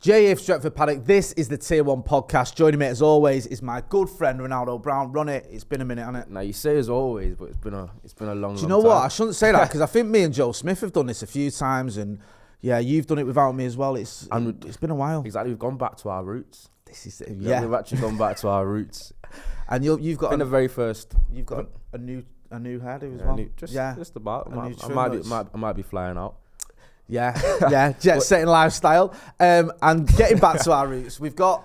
JF Stretford Paddock, this is the Tier 1 podcast. Joining me as always is my good friend Ronaldo Brown. Ronnie, it's been a minute, hasn't it? Now you say as always, but it's been a long. Do you know what? I shouldn't say that because I think me and Joe Smith have done this a few times, and yeah, you've done it without me as well. It's been a while. Exactly, we've gone back to our roots. This is We've actually gone back to our roots. And you've got in the very first. You've got a new head as well. Just about. I might be flying out. Yeah, jet setting lifestyle. And getting back to our roots, we've got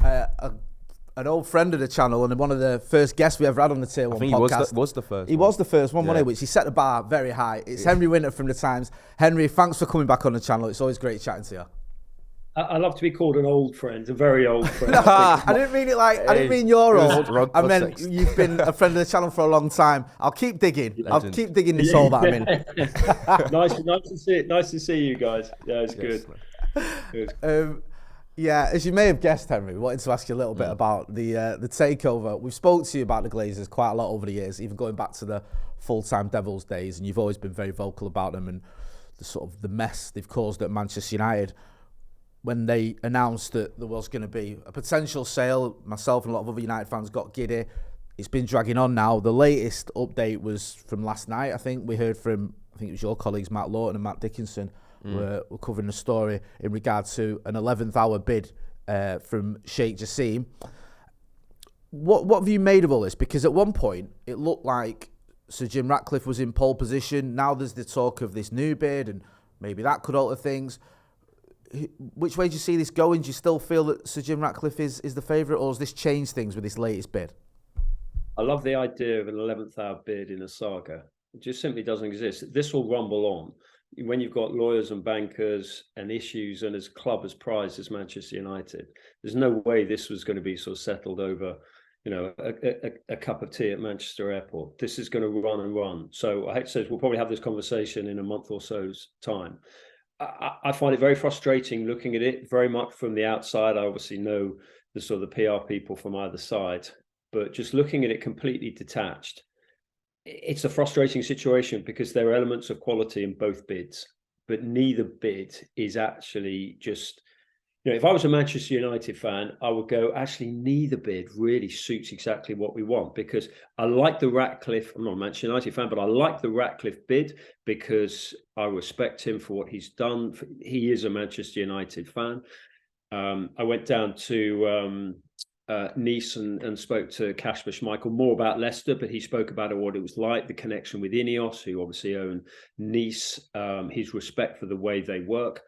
an old friend of the channel and one of the first guests we ever had on the Tier 1 podcast. He was the first. He was the first one, wasn't he? Which he set the bar very high. It's Henry Winter from The Times. Henry, thanks for coming back on the channel. It's always great chatting to you. I love to be called an old friend, a very old friend. I didn't mean it like, I didn't mean you're old. I meant you've been a friend of the channel for a long time. I'll keep digging. Legend. I'll keep digging this hole that I'm in. Nice to see you guys. Yeah, it's good. As you may have guessed, Henry, we wanted to ask you a little bit about the takeover. We've spoke to you about the Glazers quite a lot over the years, even going back to the full-time Devils days, and you've always been very vocal about them and the sort of the mess they've caused at Manchester United. When they announced that there was going to be a potential sale, myself and a lot of other United fans got giddy. It's been dragging on now. The latest update was from last night. I think we heard from, I think it was your colleagues, Matt Lawton and Matt Dickinson, were covering the story in regard to an 11th hour bid from Sheikh Jassim. What have you made of all this? Because at one point, it looked like Sir Jim Ratcliffe was in pole position. Now there's the talk of this new bid, and maybe that could alter things. Which way do you see this going? Do you still feel that Sir Jim Ratcliffe is the favourite, or has this changed things with this latest bid? I love the idea of an 11th hour bid in a saga. It just simply doesn't exist. This will rumble on. When you've got lawyers and bankers and issues and as club as prized as Manchester United, there's no way this was going to be sort of settled over, a cup of tea at Manchester Airport. This is going to run and run. So I hate to say we'll probably have this conversation in a month or so's time. I find it very frustrating looking at it very much from the outside. I obviously know the sort of the PR people from either side, but just looking at it completely detached, it's a frustrating situation because there are elements of quality in both bids, but neither bid is actually just, if I was a Manchester United fan, I would go, actually, neither bid really suits exactly what we want, because I like the Ratcliffe, I'm not a Manchester United fan, but I like the Ratcliffe bid because I respect him for what he's done. He is a Manchester United fan. I went down to Nice and spoke to Kasper Schmeichel more about Leicester, but he spoke about what it was like, the connection with Ineos, who obviously own Nice, his respect for the way they work.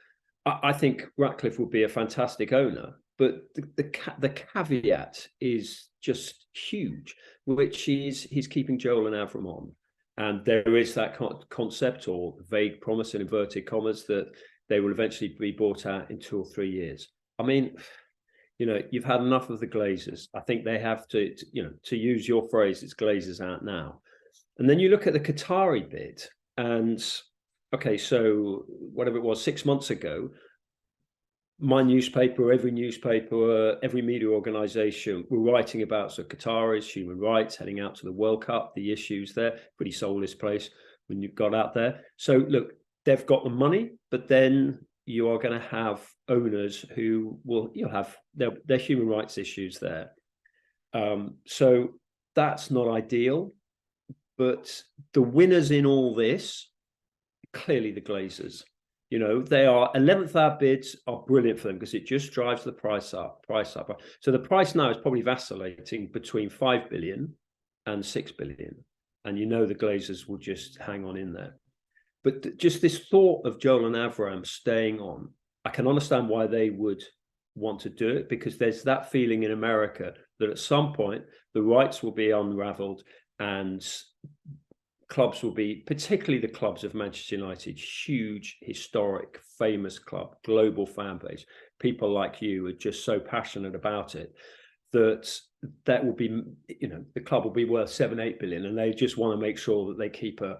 I think Ratcliffe would be a fantastic owner, but the caveat is just huge, which is he's keeping Joel and Avram on. And there is that concept or vague promise in inverted commas that they will eventually be bought out in 2 or 3 years. I mean, you've had enough of the Glazers. I think they have to use your phrase, it's Glazers out now. And then you look at the Qatari bid and... Okay, so whatever it was, 6 months ago, my newspaper, every media organisation were writing about Qataris, human rights, heading out to the World Cup, the issues there. Pretty soulless place when you got out there. So look, they've got the money, but then you are going to have owners who you'll have their human rights issues there. So that's not ideal. But the winners in all this, clearly the Glazers, they are 11th hour bids are brilliant for them because it just drives the price up. So the price now is probably vacillating between 5 billion and 6 billion. And the Glazers will just hang on in there. But just this thought of Joel and Avram staying on, I can understand why they would want to do it, because there's that feeling in America that at some point the rights will be unraveled and clubs will be, particularly the clubs of Manchester United, huge, historic, famous club, global fan base. People like you are just so passionate about it that will be, the club will be worth 7-8 billion, and they just want to make sure that they keep a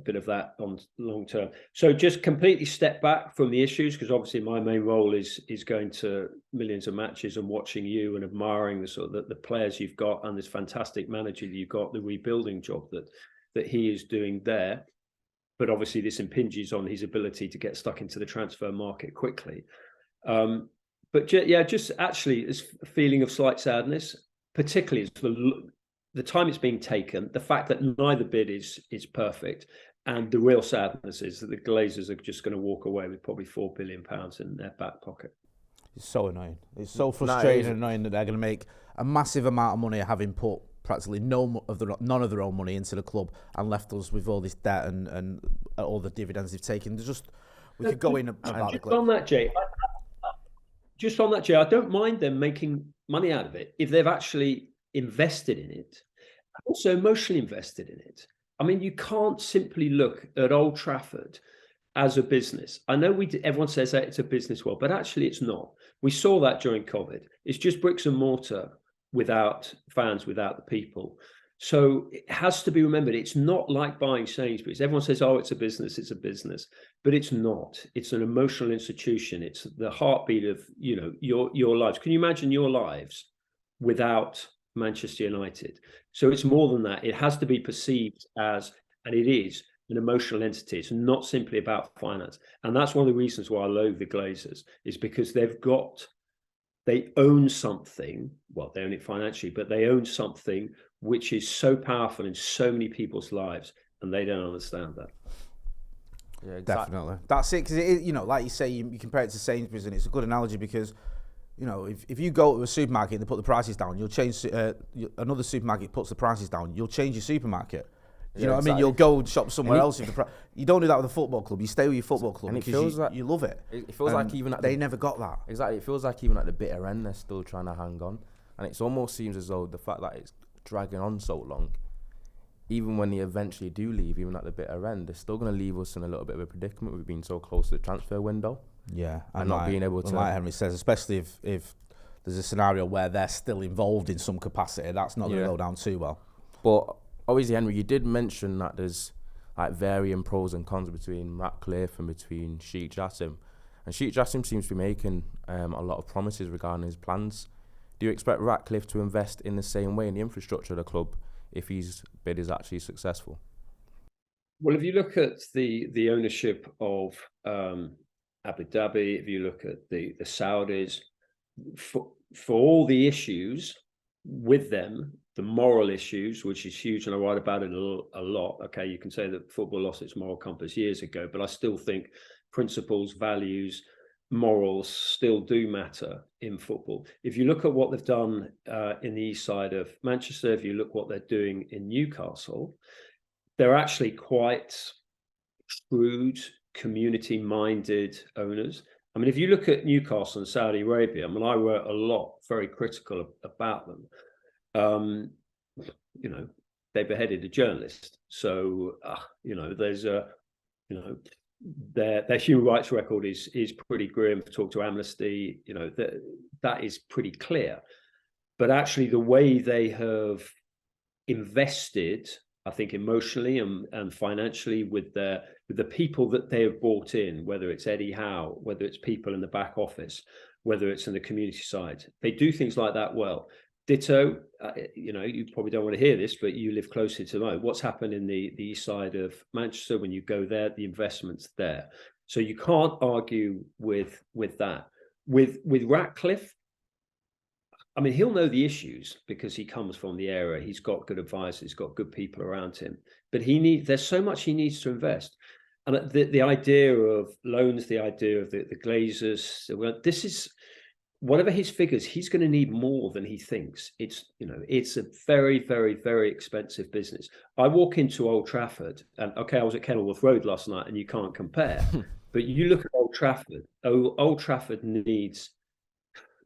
bit of that on long term. So just completely step back from the issues, because obviously my main role is going to millions of matches and watching you and admiring the sort of the players you've got and this fantastic manager that you've got, the rebuilding job that he is doing there. But obviously this impinges on his ability to get stuck into the transfer market quickly. But just actually, this feeling of slight sadness, particularly as the time it's being taken, the fact that neither bid is perfect, and the real sadness is that the Glazers are just going to walk away with probably £4 billion in their back pocket. It's so annoying. It's so frustrating and annoying that they're going to make a massive amount of money having put practically none of their own money into the club and left us with all this debt and all the dividends they've taken. We could go in about just on that, Jay. I don't mind them making money out of it if they've actually invested in it, also emotionally invested in it. I mean, you can't simply look at Old Trafford as a business. I know everyone says that it's a business world, but actually it's not. We saw that during COVID. It's just bricks and mortar without fans, without the people. So it has to be remembered, it's not like buying Sainsbury's. Everyone says, oh, it's a business, but it's not. It's an emotional institution. It's the heartbeat of, your lives. Can you imagine your lives without Manchester United? So it's more than that. It has to be perceived as, and it is, an emotional entity. It's not simply about finance. And that's one of the reasons why I loathe the Glazers, is because they own something. Well, they own it financially, but they own something which is so powerful in so many people's lives, and they don't understand that. Yeah, exactly. Definitely. That's it, because like you say, you compare it to Sainsbury's, and it's a good analogy because, if you go to a supermarket and they put the prices down, you'll change. Another supermarket puts the prices down, you'll change your supermarket. You know what I mean? You'll go and shop somewhere else. You don't do that with a football club. You stay with your football club and because you love it. It feels like even they never got that. Exactly. It feels like even at the bitter end, they're still trying to hang on, and it almost seems as though the fact that it's dragging on so long, even when they eventually do leave, even at the bitter end, they're still going to leave us in a little bit of a predicament. We've been so close to the transfer window. Yeah, and not being able to. Like Henry says, especially if there's a scenario where they're still involved in some capacity, that's not going to go down too well. But obviously, Henry, you did mention that there's like varying pros and cons between Ratcliffe and between Sheikh Jassim. And Sheikh Jassim seems to be making a lot of promises regarding his plans. Do you expect Ratcliffe to invest in the same way in the infrastructure of the club if his bid is actually successful? Well, if you look at the ownership of Abu Dhabi, if you look at the Saudis, for all the issues with them, the moral issues, which is huge, and I write about it a lot. Okay, you can say that football lost its moral compass years ago, but I still think principles, values, morals still do matter in football. If you look at what they've done in the east side of Manchester, if you look what they're doing in Newcastle, they're actually quite shrewd, community-minded owners. I mean, if you look at Newcastle and Saudi Arabia, I mean, I wrote a lot very critical about them. They beheaded a journalist. So, there's their human rights record is pretty grim. Talk to Amnesty, that is pretty clear. But actually, the way they have invested, I think, emotionally and financially with the people that they have brought in, whether it's Eddie Howe, whether it's people in the back office, whether it's in the community side, they do things like that well. Ditto, you probably don't want to hear this, but you live closer to know what's happened in the east side of Manchester. When you go there, the investment's there. So you can't argue with that. With Ratcliffe, I mean, he'll know the issues because he comes from the area. He's got good advisors, he's got good people around him. But there's so much he needs to invest. And the idea of loans, the idea of the Glazers, well, this is, whatever his figures, he's going to need more than he thinks. It's a very, very, very expensive business. I walk into Old Trafford, and okay, I was at Kenilworth Road last night, and you can't compare. But you look at Old Trafford. Old Trafford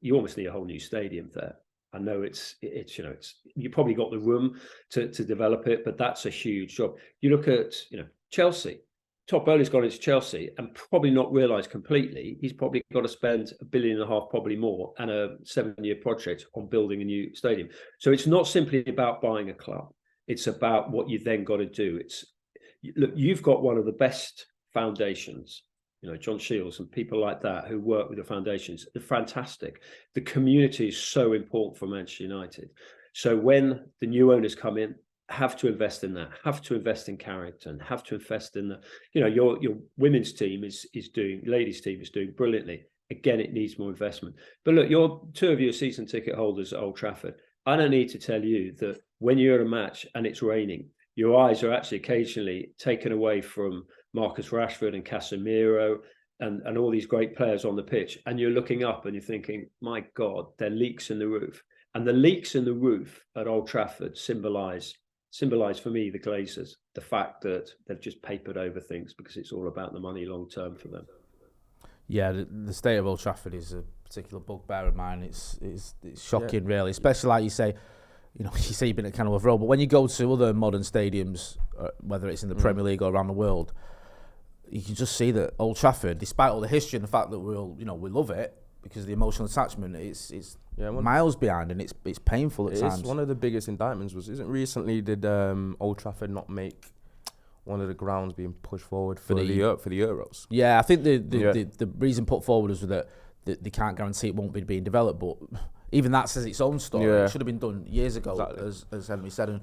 you almost need a whole new stadium there. I know it's you probably got the room to develop it, but that's a huge job. You look at Chelsea. Todd Bowley's gone into Chelsea and probably not realised completely he's probably got to spend $1.5 billion, probably more, and a 7-year project on building a new stadium. So it's not simply about buying a club. It's about what you then got to do. Look, you've got one of the best foundations, John Shields and people like that who work with the foundations. They're fantastic. The community is so important for Manchester United. So when the new owners come in, have to invest in that, have to invest in character, and have to invest in your women's team ladies team is doing brilliantly. Again, it needs more investment. But look, you're two of you are season ticket holders at Old Trafford. I don't need to tell you that when you're at a match and it's raining, your eyes are actually occasionally taken away from Marcus Rashford and Casemiro and all these great players on the pitch. And you're looking up and you're thinking, my God, there are leaks in the roof. And the leaks in the roof at Old Trafford symbolise for me the Glazers, the fact that they've just papered over things because it's all about the money long term for them. Yeah, the state of Old Trafford is a particular bugbear of mine. It's shocking, really, especially like you say. You say you've been at Kenilworth Road, but when you go to other modern stadiums, whether it's in the Premier League or around the world, you can just see that Old Trafford, despite all the history and the fact that we love it because of the emotional attachment, it's miles behind, and it's painful at times. One of the biggest indictments isn't recently did Old Trafford not make one of the grounds being pushed forward for the Euros? Yeah, I think the reason put forward was that they can't guarantee it won't be being developed, but even that says its own story. It should have been done years ago, exactly. as Henry said. And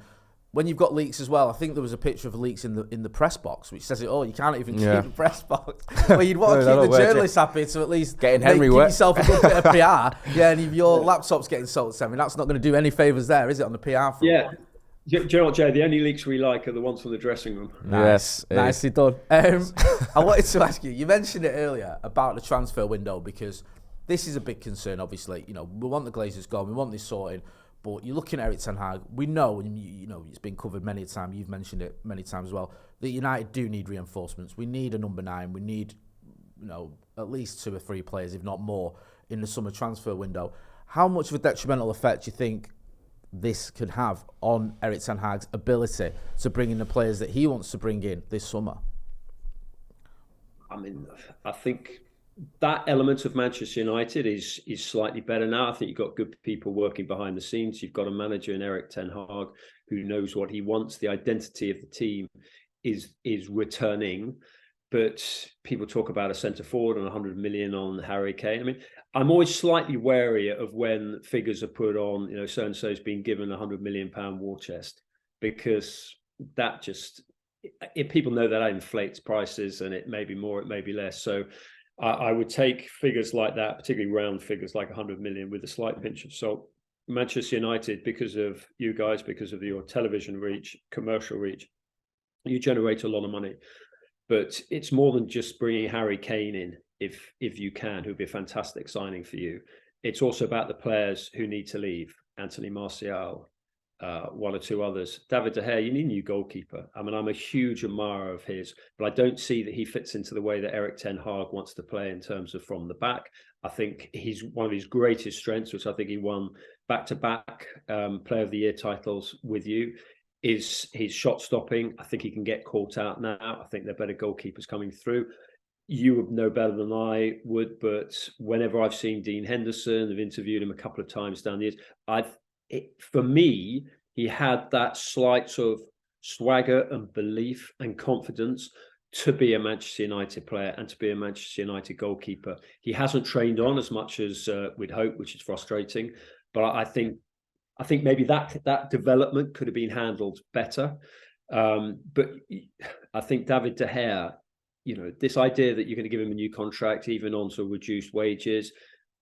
when you've got leaks as well, I think there was a picture of leaks in the press box, which says it all. You can't even keep the press box. Well, you'd want to keep the journalists happy to at least getting Henry give wet. yourself a good bit of PR. Yeah, and if your laptop's getting sold, I mean, that's not going to do any favours there, is it, on the PR front? Yeah. Do you know what, Jay? The only leaks we like are the ones from the dressing room. Nice. Nicely done. I wanted to ask you, you mentioned it earlier about the transfer window, because this is a big concern, obviously. We want the Glazers gone, we want this sorted, but you're looking at Erik ten Hag. We know, and it's been covered many a time, you've mentioned it many times as well, that United do need reinforcements. We need a number 9. We need, at least 2 or 3 players, if not more, in the summer transfer window. How much of a detrimental effect do you think this could have on Erik ten Hag's ability to bring in the players that he wants to bring in this summer? I mean, I think that element of Manchester United is slightly better now. I think you've got good people working behind the scenes. You've got a manager in Erik ten Hag who knows what he wants. The identity of the team is returning. But people talk about a centre forward and 100 million on Harry Kane. I mean, I'm always slightly wary of when figures are put on, so and so's been given £100 million war chest, because that just, if people know that inflates prices, and it may be more, it may be less. So I would take figures like that, particularly round figures like 100 million, with a slight pinch of salt. Manchester United, because of you guys, because of your television reach, commercial reach, you generate a lot of money. But it's more than just bringing Harry Kane in, if you can, who'd be a fantastic signing for you. It's also about the players who need to leave. Anthony Martial, 1 or 2 others. David De Gea, you need a new goalkeeper. I mean, I'm a huge admirer of his, but I don't see that he fits into the way that Erik ten Hag wants to play in terms of from the back. I think he's one of his greatest strengths, which I think he won back-to-back Player of the Year titles with you, is his shot stopping. I think he can get caught out now. I think there are better goalkeepers coming through. You would know better than I would, but whenever I've seen Dean Henderson, I've interviewed him a couple of times down the years, for me, he had that slight sort of swagger and belief and confidence to be a Manchester United player and to be a Manchester United goalkeeper. He hasn't trained on as much as we'd hope, which is frustrating. But I think maybe that development could have been handled better. But I think David De Gea, this idea that you're going to give him a new contract, even on sort of reduced wages,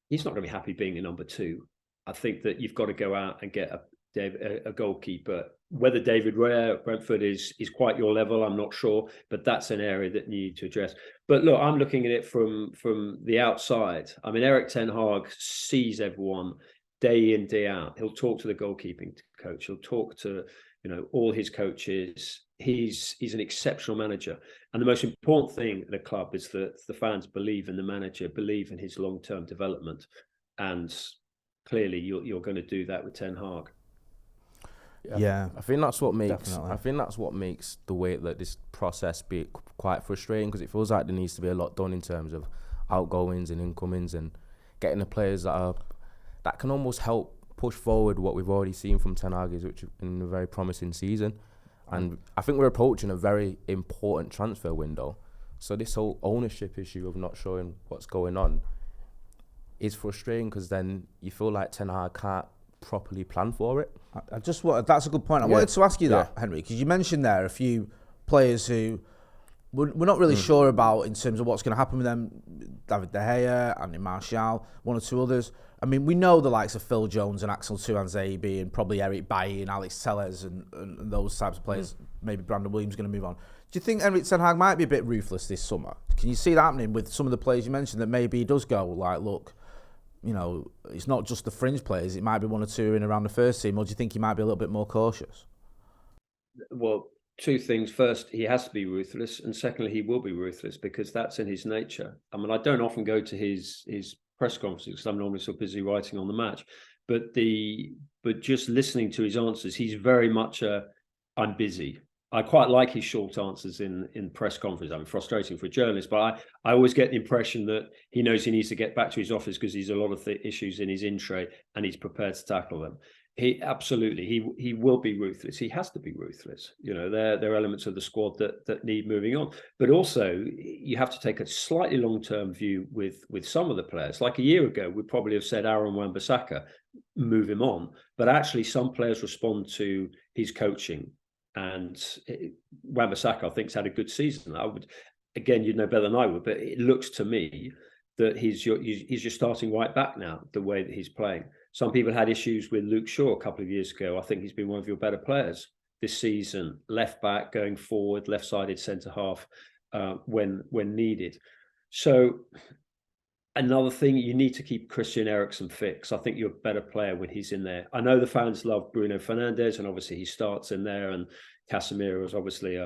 he's not going to be happy being a number 2. I think that you've got to go out and get a goalkeeper. Whether David Raya at Brentford is quite your level, I'm not sure, but that's an area that you need to address. But look, I'm looking at it from the outside. I mean, Erik ten Hag sees everyone day in, day out. He'll talk to the goalkeeping coach. He'll talk to, all his coaches. He's an exceptional manager. And the most important thing at a club is that the fans believe in the manager, believe in his long-term development. And clearly you're going to do that with Ten Hag. Yeah. I think that's what makes Definitely. I think that's what makes the way that this process be quite frustrating, because it feels like there needs to be a lot done in terms of outgoings and incomings and getting the players that can almost help push forward what we've already seen from Ten Hag, which has been a very promising season. And I think we're approaching a very important transfer window. So this whole ownership issue of not showing what's going on is frustrating, because then you feel like Ten Hag can't properly plan for it. That's a good point. I wanted to ask you that, Henry, because you mentioned there a few players who we're not really sure about in terms of what's going to happen with them. David De Gea, Andy Martial, one or two others. I mean, we know the likes of Phil Jones and Axel Tuanzebe and probably Eric Bailly and Alex Telles and those types of players. Maybe Brandon Williams going to move on. Do you think Erik ten Hag might be a bit ruthless this summer? Can you see that happening with some of the players you mentioned, that maybe he does go like, look, you know, it's not just the fringe players, it might be one or two in around the first team, or do you think he might be a little bit more cautious? Well, two things. First, he has to be ruthless, and secondly, he will be ruthless because that's in his nature. I mean, I don't often go to his press conferences because I'm normally so busy writing on the match, but just listening to his answers, he's very much I'm busy. I quite like his short answers in press conferences. I mean, frustrating for a journalist, but I always get the impression that he knows he needs to get back to his office because there's a lot of issues in his in-tray and he's prepared to tackle them. He will be ruthless. He has to be ruthless. You know, there are elements of the squad that need moving on, but also you have to take a slightly long-term view with some of the players. Like a year ago, we probably have said Aaron Wan-Bissaka, move him on, but actually some players respond to his coaching. And Wan-Bissaka, I think, has had a good season. Again, you'd know better than I would, but it looks to me that he's your starting right back now, the way that he's playing. Some people had issues with Luke Shaw a couple of years ago. I think he's been one of your better players this season. Left back, going forward, left-sided centre half when needed. So another thing, you need to keep Christian Eriksen fit, because I think you're a better player when he's in there. I know the fans love Bruno Fernandes, and obviously he starts in there, and Casemiro is obviously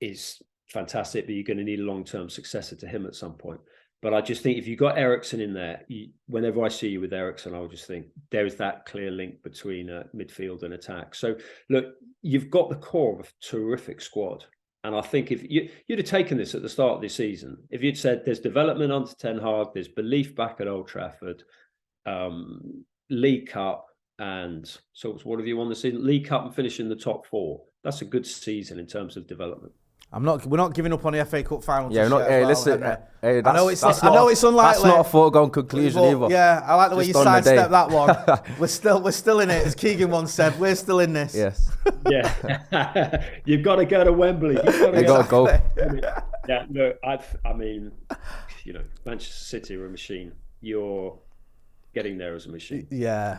is fantastic, but you're going to need a long-term successor to him at some point. But I just think if you got Eriksen in there, whenever I see you with Eriksen, I would just think there is that clear link between midfield and attack. So look, you've got the core of a terrific squad. And I think if you'd have taken this at the start of the season, if you'd said there's development under Ten Hag, there's belief back at Old Trafford, League Cup, and so what have you won the season? League Cup and finish in the top four. That's a good season in terms of development. We're not giving up on the FA Cup final. Yeah, listen. I know it's unlikely. That's not a foregone conclusion either. Yeah, I like the way you sidestep that one. We're still in it, as Keegan once said. We're still in this. Yes. Yeah, you've got to go to Wembley. You've got to go. Yeah, no, I mean, you know, Manchester City are a machine. You're getting there as a machine. Yeah.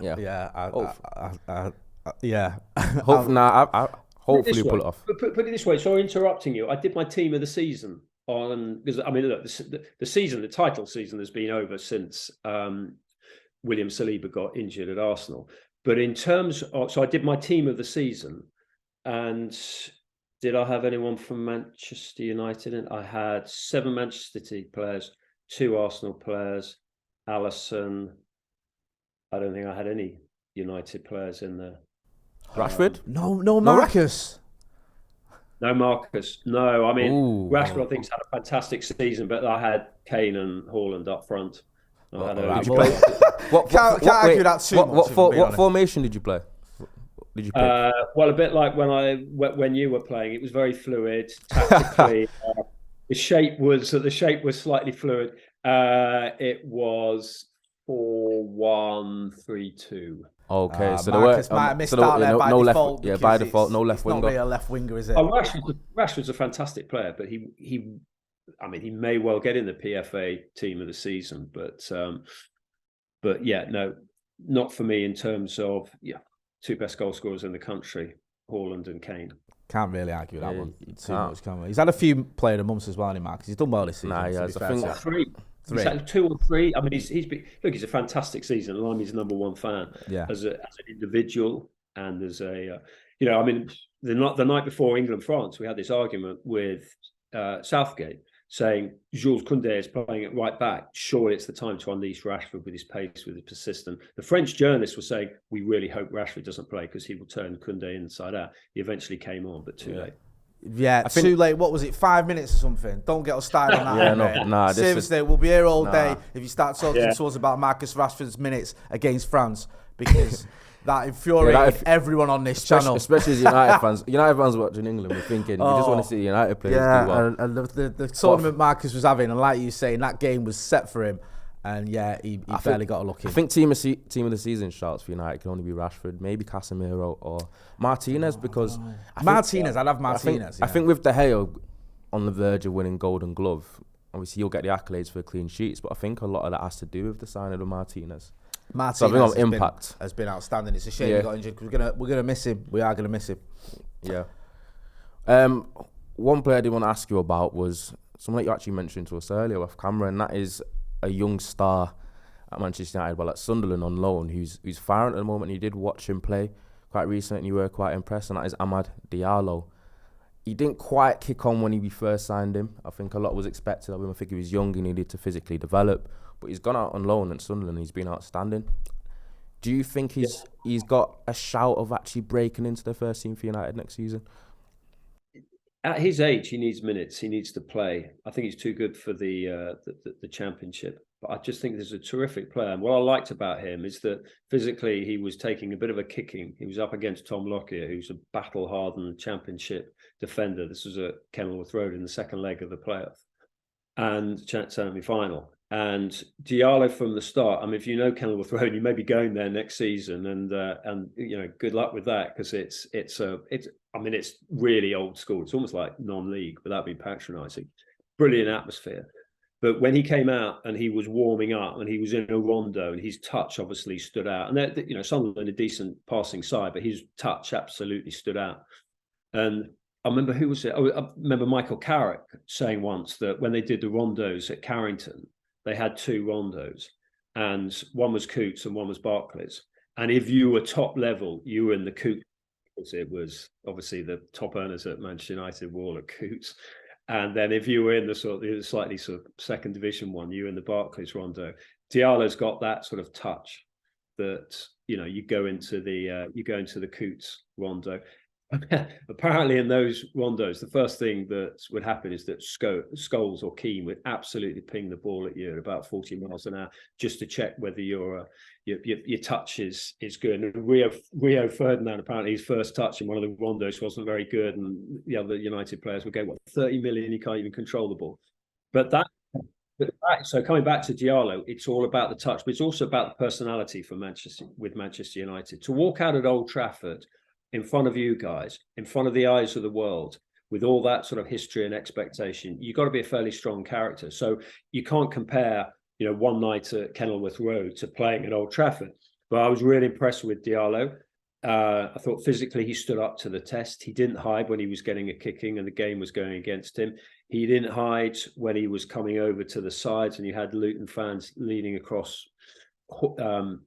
Hopefully pull it off. Put it this way, sorry interrupting you. I did my team of the season because I mean, look, the title season has been over since William Saliba got injured at Arsenal. But in terms of, so I did my team of the season, and did I have anyone from Manchester United in? I had 7 Manchester City players, 2 Arsenal players, Alisson. I don't think I had any United players in there. Rashford? No Marcus. No Marcus. No, I mean, Rashford I think had a fantastic season, but I had Kane and Haaland up front. Did you play? Can't argue that too much. What formation did you play? Did you pick? Well, a bit like when you were playing, it was very fluid tactically. The shape was slightly fluid. It was 4-1-3-2. Okay, so Marcus might have missed out there by default. Yeah, by default, no left winger. Not really a left winger, is it? Oh, Rashford's a fantastic player, but he may well get in the PFA team of the season, but yeah, no, not for me in terms of 2 best goal scorers in the country, Haaland and Kane. Can't really argue that one too much, can we? He's had a few player of the months as well, Marcus. He's done well this season. Nah, he has. I think 3. He's had 2 or 3. I mean, he's a fantastic season, and I'm his number one fan. Yeah. As an individual, and as a I mean, the night before England-France, we had this argument with Southgate saying Jules Koundé is playing at right back. Surely it's the time to unleash Rashford with his pace, with his persistence. The French journalists were saying, we really hope Rashford doesn't play because he will turn Koundé inside out. He eventually came on, but too late. Yeah, too late. What was it? 5 minutes or something? Don't get us started on that. Seriously, we'll be here all day if you start talking to us about Marcus Rashford's minutes against France, because that infuriated everyone on this channel. Especially as United fans. United fans watching England, we're thinking, we just want to see United players do well. And the tournament Marcus was having, and like you saying, that game was set for him. And he barely got a look in. I think team of the season shouts for United can only be Rashford, maybe Casemiro or Martinez, because I'd have Martinez. I think with De Gea, on the verge of winning Golden Glove. Obviously, you'll get the accolades for clean sheets, but I think a lot of that has to do with the signing of Martinez. Martinez impact has been outstanding. It's a shame he got injured because we're gonna miss him. We are gonna miss him. Yeah. One player I did want to ask you about was someone that you actually mentioned to us earlier off camera, and that is a young star at Manchester United, well, at Sunderland on loan, who's firing at the moment. You did watch him play quite recently, and you were quite impressed, and that is Amad Diallo. He didn't quite kick on when we first signed him. I think a lot was expected of him. I think he was young, he needed to physically develop, but he's gone out on loan at Sunderland, and he's been outstanding. Do you think he's got a shout of actually breaking into the first team for United next season? At his age, he needs minutes. He needs to play. I think he's too good for the Championship. But I just think there's a terrific player. And what I liked about him is that physically he was taking a bit of a kicking. He was up against Tom Lockyer, who's a battle-hardened Championship defender. This was at Kenilworth Road in the second leg of the playoff and semi-final. And Diallo from the start. I mean, if you know Kenilworth Road, you may be going there next season, and you know, good luck with that, because it's really old school. It's almost like non-league, without being patronising. Brilliant atmosphere. But when he came out and he was warming up and he was in a rondo, and his touch obviously stood out. And you know, Sunderland a decent passing side, but his touch absolutely stood out. And I remember who was it? I remember Michael Carrick saying once that when they did the rondos at Carrington, they had two rondos, and one was Coots and one was Barclays. And if you were top level, you were in the Coots. It was obviously the top earners at Manchester United were all at Coots. And then if you were in the slightly second division one, you were in the Barclays rondo. Diallo's got that sort of touch that, you know, you go into the Coots rondo. Apparently in those rondos, the first thing that would happen is that Scholes or Keane would absolutely ping the ball at you at about 40 miles an hour just to check whether your touch is good. And Rio Ferdinand, apparently his first touch in one of the rondos wasn't very good, and the other United players would go, 30 million, you can't even control the ball. So coming back to Diallo, it's all about the touch, but it's also about the personality for Manchester United. To walk out at Old Trafford in front of you guys, in front of the eyes of the world, with all that sort of history and expectation, you've got to be a fairly strong character. So you can't compare, you know, one night at Kenilworth Road to playing at Old Trafford. But I was really impressed with Diallo. I thought physically he stood up to the test. He didn't hide when he was getting a kicking and the game was going against him. He didn't hide when he was coming over to the sides and you had Luton fans leaning across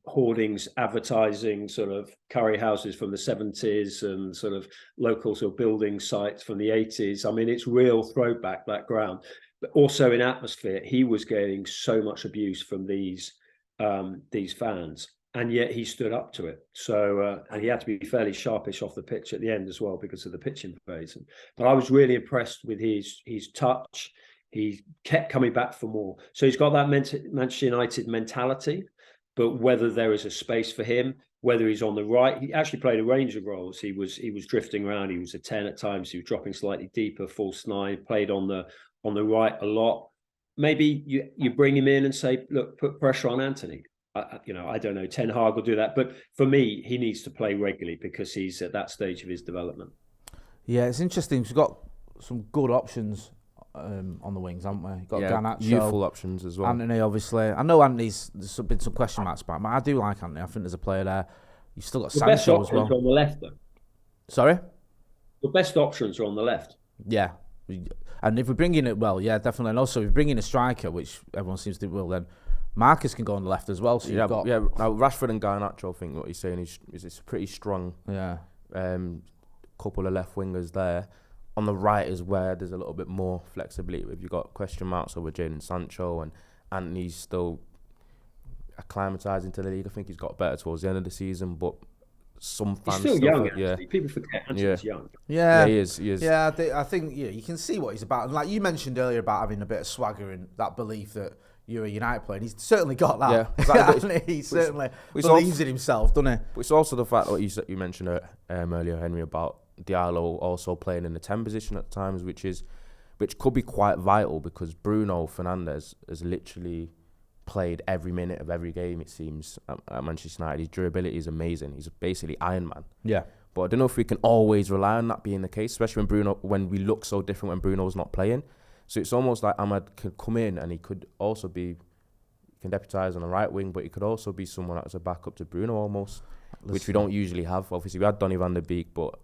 hoardings advertising sort of curry houses from the 70s and sort of local sort of building sites from the 80s. I mean, it's real throwback, that ground. But also in atmosphere, he was getting so much abuse from these fans, and yet he stood up to it. So and he had to be fairly sharpish off the pitch at the end as well because of the pitch invasion. But I was really impressed with his touch. He kept coming back for more. So he's got that Manchester United mentality. But whether there is a space for him, whether he's on the right, he actually played a range of roles. He was drifting around. He was a 10 at times. He was dropping slightly deeper, false nine. Played on the right a lot. Maybe you bring him in and say, look, put pressure on Anthony. I don't know. Ten Hag will do that, but for me, he needs to play regularly because he's at that stage of his development. Yeah, it's interesting. We've got some good options on the wings, haven't we? Got Garnacho, youthful options as well. Anthony, obviously. I know Anthony's. There's been some question marks about him. I do like Anthony. I think there's a player there. You've still got Sancho as well. The best options are on the left, though. Sorry? The best options are on the left. Yeah. And if we bring in definitely. And also, if we bring in a striker, which everyone seems to will, then Marcus can go on the left as well. So now Rashford and Garnacho, I think what he's saying is it's pretty strong. Yeah. Couple of left wingers there. On the right is where there's a little bit more flexibility. If you've got question marks over Jadon Sancho and Anthony's still acclimatising to the league. I think he's got better towards the end of the season, but some fans he's still young. People forget Anthony's young. Yeah, he is. Yeah, I think you can see what he's about. And like you mentioned earlier about having a bit of swagger and that belief that you're a United player. And he's certainly got that. Yeah, exactly. He certainly believes in himself, doesn't he? But it's also the fact that you mentioned earlier, Henry, about Diallo also playing in the 10 position at times, which could be quite vital because Bruno Fernandes has literally played every minute of every game, it seems, at Manchester United. His durability is amazing. He's basically Iron Man. Yeah. But I don't know if we can always rely on that being the case, especially when we look so different when Bruno's not playing. So it's almost like Ahmad could come in and he could also be, can deputise on the right wing, but he could also be someone that's a backup to Bruno almost, which we don't usually have. Obviously, we had Donny van der Beek, but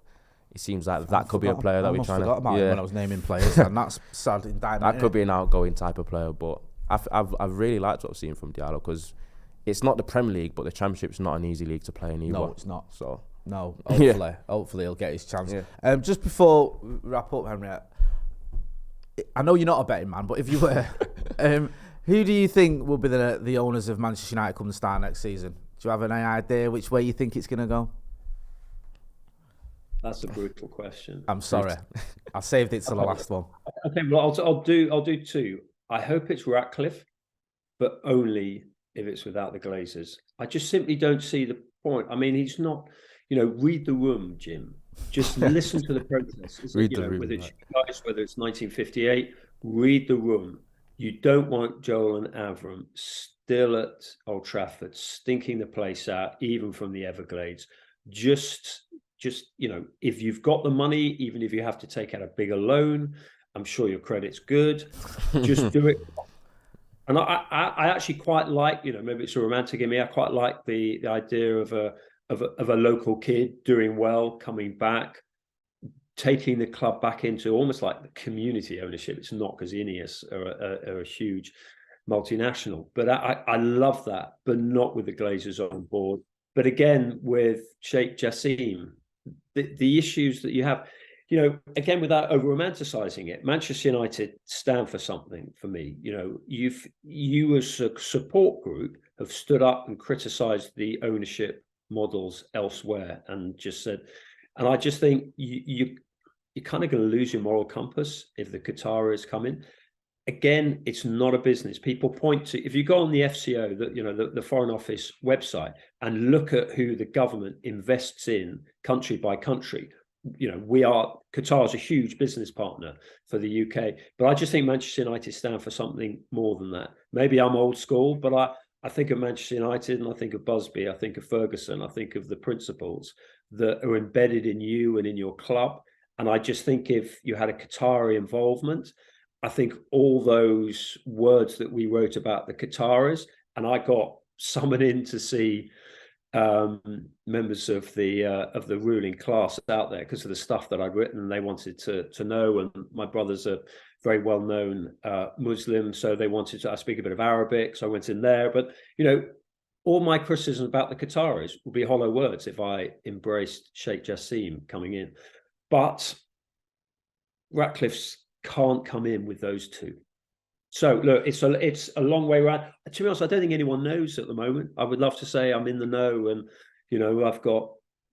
it seems like that could be a player that we're trying to... I forgot about him when I was naming players, and that's sad in dynamite. That could be an outgoing type of player, but I've really liked what I've seen from Diallo, because it's not the Premier League, but the Championship's not an easy league to play in either. No, it's not. So no, hopefully he'll get his chance. Yeah. Just before we wrap up, Henry, I know you're not a betting man, but if you were, who do you think will be the owners of Manchester United come the start next season? Do you have any idea which way you think it's going to go? That's a brutal question. I'm sorry, I saved it to the last one. Okay, well, I'll do two. I hope it's Ratcliffe, but only if it's without the Glazers. I just simply don't see the point. I mean, he's not. Read the room, Jim. Just listen to the protests. Read the room, whether it's guys, whether it's 1958. Read the room. You don't want Joel and Avram still at Old Trafford, stinking the place out, even from the Everglades. Just if you've got the money, even if you have to take out a bigger loan, I'm sure your credit's good. Just do it. And I actually quite like, maybe it's a romantic in me. I quite like the idea of a local kid doing well, coming back, taking the club back into almost like the community ownership. It's not because Ineos are a huge multinational, but I love that, but not with the Glazers on board. But again, with Sheikh Jassim, the issues that you have, again, without over romanticizing it, Manchester United stand for something for me. You as a support group have stood up and criticized the ownership models elsewhere and just said, and I just think you're kind of going to lose your moral compass if the Qataris come in. Again, it's not a business. People point to, if you go on the FCO, the Foreign Office website, and look at who the government invests in country by country, Qatar is a huge business partner for the UK. But I just think Manchester United stand for something more than that. Maybe I'm old school, but I think of Manchester United and I think of Busby, I think of Ferguson, I think of the principles that are embedded in you and in your club. And I just think if you had a Qatari involvement, I think all those words that we wrote about the Qataris, and I got summoned in to see members of the ruling class out there because of the stuff that I'd written, and they wanted to know. And my brother's a very well-known Muslim, so they wanted to. I speak a bit of Arabic, so I went in there. But all my criticism about the Qataris would be hollow words if I embraced Sheikh Jassim coming in. But Ratcliffe's can't come in with those two. So look, it's a long way around. To be honest, I don't think anyone knows at the moment. I would love to say I'm in the know and I've got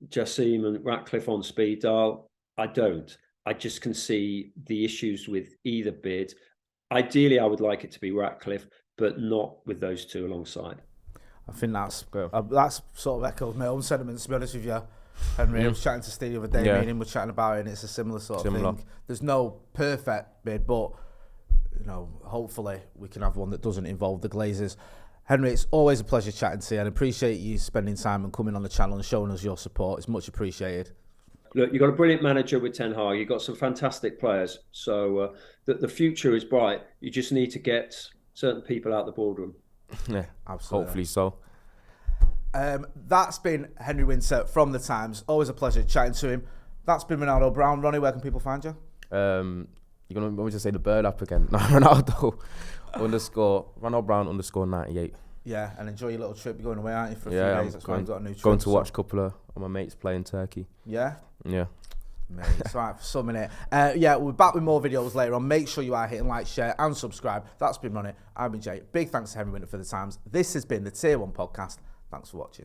Jassim and Ratcliffe on speed dial. I don't. I just can see the issues with either bid. Ideally, I would like it to be Ratcliffe, but not with those two alongside. I think that's sort of echoes my own sentiments, to be honest with you, Henry. I was chatting to Steve the other day, me and him were chatting about it, and it's a similar sort of thing. There's no perfect bid, but hopefully we can have one that doesn't involve the Glazers. Henry, it's always a pleasure chatting to you, and I appreciate you spending time and coming on the channel and showing us your support. It's much appreciated. Look, you've got a brilliant manager with Ten Hag. You've got some fantastic players. So the future is bright. You just need to get certain people out the boardroom. Yeah, absolutely. Hopefully so. That's been Henry Winter from The Times. Always a pleasure chatting to him. That's been Ronaldo Brown. Ronnie, where can people find you? You're going to want me to say the bird app again? No, Ronaldo Brown _98. Yeah, and enjoy your little trip. You're going away, aren't you, for a few days? That's why you've got a new trip. Going to watch a couple of my mates play in Turkey. Yeah? Yeah. Mate, it's right for some minute. We'll be back with more videos later on. Make sure you are hitting like, share and subscribe. That's been Ronnie. I've been Jay. Big thanks to Henry Winter for The Times. This has been the Tier 1 podcast. Thanks for watching.